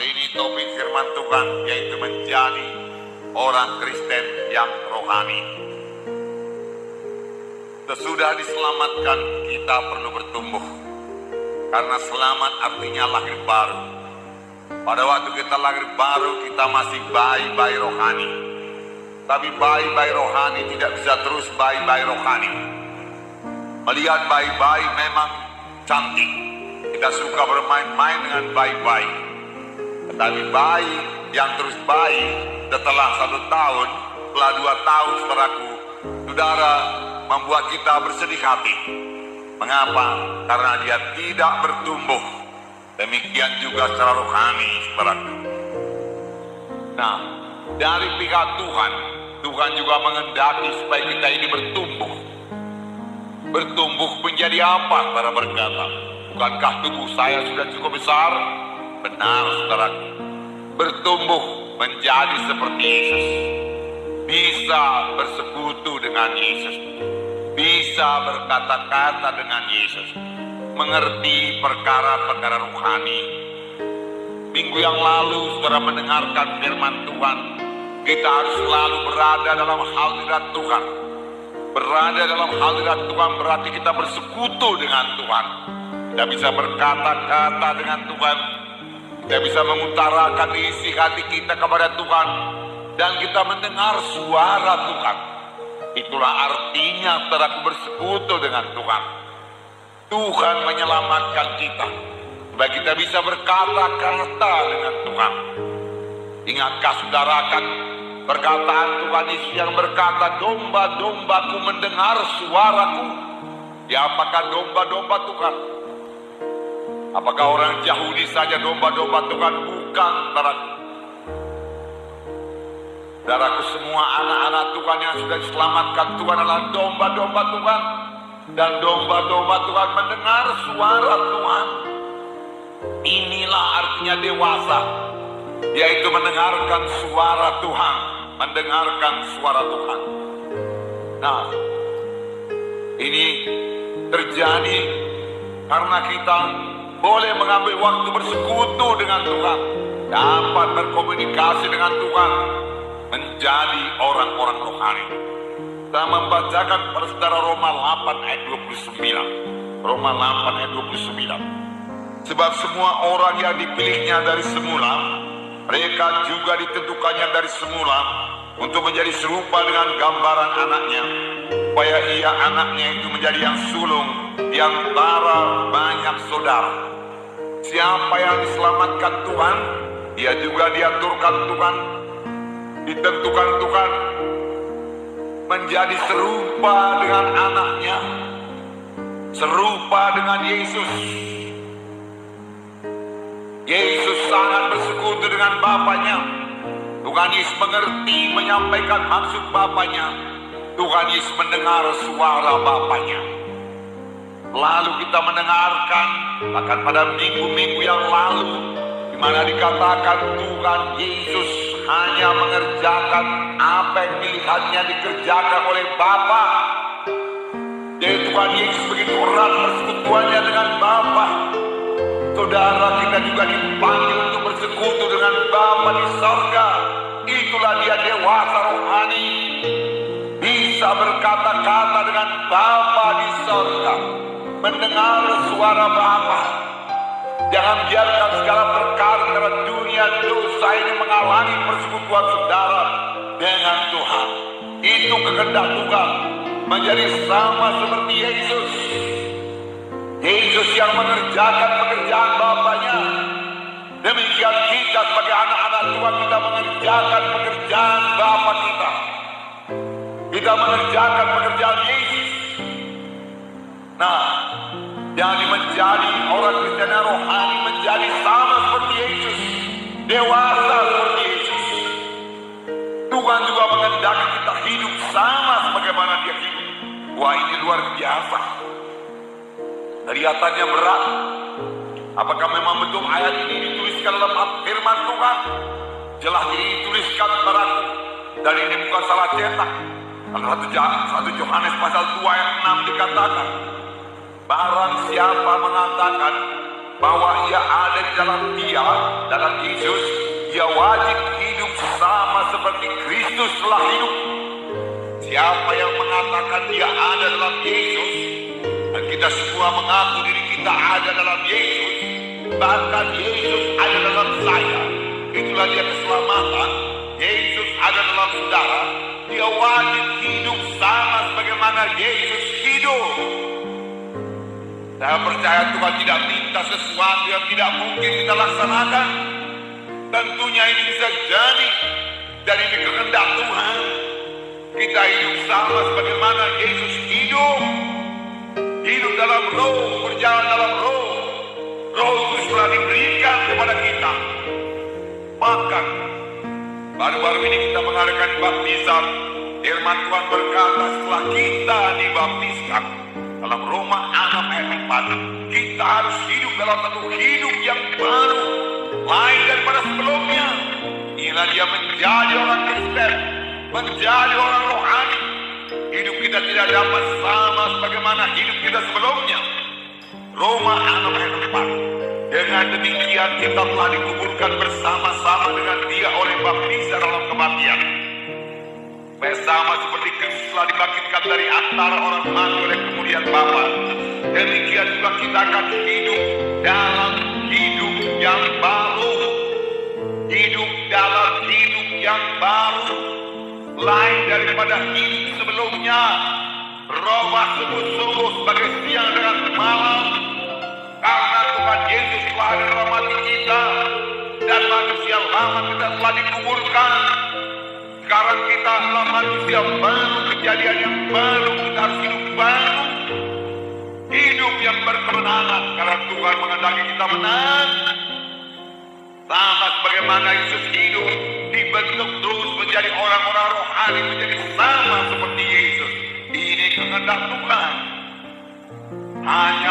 Hari ini topik firman Tuhan yaitu menjadi orang Kristen yang rohani. Sesudah diselamatkan, kita perlu bertumbuh. Karena selamat artinya lahir baru. Pada waktu kita lahir baru, kita masih bayi-bayi rohani. Tapi bayi-bayi rohani tidak bisa terus bayi-bayi rohani. Melihat bayi-bayi memang cantik. Kita suka bermain-main dengan bayi-bayi. Tetapi bayi yang terus bayi setelah 1 tahun, setelah 2 tahun, saudara, membuat kita bersedih hati. Mengapa? Karena dia tidak bertumbuh. Demikian juga secara rohani, saudaraku. Nah, dari pihak Tuhan, Tuhan juga mengendaki supaya kita ini bertumbuh. Bertumbuh menjadi apa, saudara berkata? Bukankah tubuh saya sudah cukup besar? Benar, saudaraku. Bertumbuh menjadi seperti Yesus. Bisa bersekutu dengan Yesus. Bisa berkata-kata dengan Yesus. Mengerti perkara-perkara rohani. Minggu yang lalu, saudara mendengarkan firman Tuhan. Kita harus selalu berada dalam hadirat Tuhan. Berada dalam hadirat Tuhan berarti kita bersekutu dengan Tuhan. Kita bisa berkata-kata dengan Tuhan. Kita bisa mengutarakan isi hati kita kepada Tuhan. Dan kita mendengar suara Tuhan. Itulah artinya saudaraku bersekutu dengan Tuhan. Tuhan menyelamatkan kita. Supaya kita bisa berkata-kata dengan Tuhan. Ingatkah saudara akan perkataan Tuhan Yesus yang berkata, domba-dombaku mendengar suaraku. Ya, apakah domba-domba Tuhan? Apakah orang Yahudi saja domba-domba Tuhan? Bukan, saudaraku. Saudaraku, semua anak-anak Tuhan yang sudah diselamatkan Tuhan adalah domba-domba Tuhan. Dan domba-domba Tuhan mendengar suara Tuhan. Inilah artinya dewasa, yaitu mendengarkan suara Tuhan. Mendengarkan suara Tuhan. Nah, ini terjadi karena kita boleh mengambil waktu bersekutu dengan Tuhan, dapat berkomunikasi dengan Tuhan, menjadi orang-orang rohani. Kita membacakan pada saudara Roma 8 ayat 29. Roma 8 ayat 29. Sebab semua orang yang dipilihnya dari semula, mereka juga ditentukannya dari semula untuk menjadi serupa dengan gambaran anaknya, supaya ia anaknya itu menjadi yang sulung di antara banyak saudara. Siapa yang diselamatkan Tuhan, dia juga diaturkan Tuhan, ditentukan Tuhan menjadi serupa dengan anaknya, serupa dengan Yesus. Yesus sangat bersekutu dengan Bapanya. Tuhan Yesus mengerti menyampaikan maksud Bapanya. Tuhan Yesus mendengar suara Bapanya. Lalu kita mendengarkan bahkan pada minggu-minggu yang lalu, di mana dikatakan Tuhan Yesus hanya mengerjakan apa yang pilihannya dikerjakan oleh Bapa. Jadi Tuhan Yesus begitu erat persekutuannya dengan Bapa. Saudara, kita juga dipanggil untuk bersekutu dengan Bapa di sorga. Itulah dia dewasa rohani. Bisa berkata-kata dengan Bapa di sorga. Mendengar suara Bapa. Jangan biarkan segala perkara dunia dosa ini menghalangi persekutuan saudara dengan Tuhan. Itu kehendak Tuhan. Menjadi sama seperti Yesus. Yesus yang mengerjakan pekerjaan Bapanya. Demikian kita sebagai anak-anak Tuhan, kita mengerjakan pekerjaan Bapa kita. Kita mengerjakan pekerjaan Yesus. Nah, jadi menjadi orang Kristen yang rohani, menjadi sama seperti Yesus, dewasa seperti Yesus. Tuhan juga mengendaki kita hidup sama sebagaimana dia hidup. Wah, ini luar biasa. Kelihatannya berat. Apakah memang betul ayat ini dituliskan dalam firman Tuhan? Jelas dituliskan saudaraku. Dan ini bukan salah cetak. Dalam 1 Yohanes pasal 2 ayat 6 dikatakan, barang siapa mengatakan bahwa ia ada di dalam Dia, dalam Yesus, ia wajib hidup sama seperti Kristus telah hidup. Siapa yang mengatakan dia ada dalam Yesus, dan kita semua mengaku diri kita ada dalam Yesus, bahkan Yesus ada dalam saya, itulah dia keselamatan. Yesus ada dalam saudara, dia wajib hidup sama sebagaimana Yesus hidup. Saya percaya Tuhan tidak minta sesuatu yang tidak mungkin kita laksanakan. Tentunya ini bisa jadi dari kehendak Tuhan. Kita hidup sama sebagaimana Yesus hidup. Hidup dalam roh, berjalan dalam roh. Roh Kudus telah diberikan kepada kita. Bahkan baru-baru ini kita mengadakan baptisan. Firman Tuhan berkata setelah kita dibaptiskan dalam Roma 6 ayat 4, kita harus hidup dalam satu hidup yang baru, lain daripada sebelumnya. Inilah dia menjadi orang Kristen, menjadi orang rohani. Hidup kita tidak dapat sama sebagaimana hidup kita sebelumnya. Roma 6 ayat 4. Dengan demikian kita telah dikuburkan bersama-sama dengan Dia oleh baptisan dalam kematian, supaya sama seperti Kristus telah dibangkitkan dari antara orang mati oleh kemuliaan Bapa, demikian juga kita akan hidup dalam hidup yang baru. Hidup dalam hidup yang baru, lain daripada hidup sebelumnya. Berubah sungguh-sungguh sebagai siang dengan malam, karena Tuhan Yesus telah ada dalam hati kita, dan manusia lama kita telah dikuburkan. Sekarang kita adalah manusia baru, kejadian yang baru, kita harus hidup baru. Hidup yang berkemenangan, karena Tuhan menghendaki kita menang. Sama sebagaimana Yesus hidup, dibentuk terus menjadi orang-orang rohani, menjadi sama seperti Yesus. Ini kehendak Tuhan. Hanya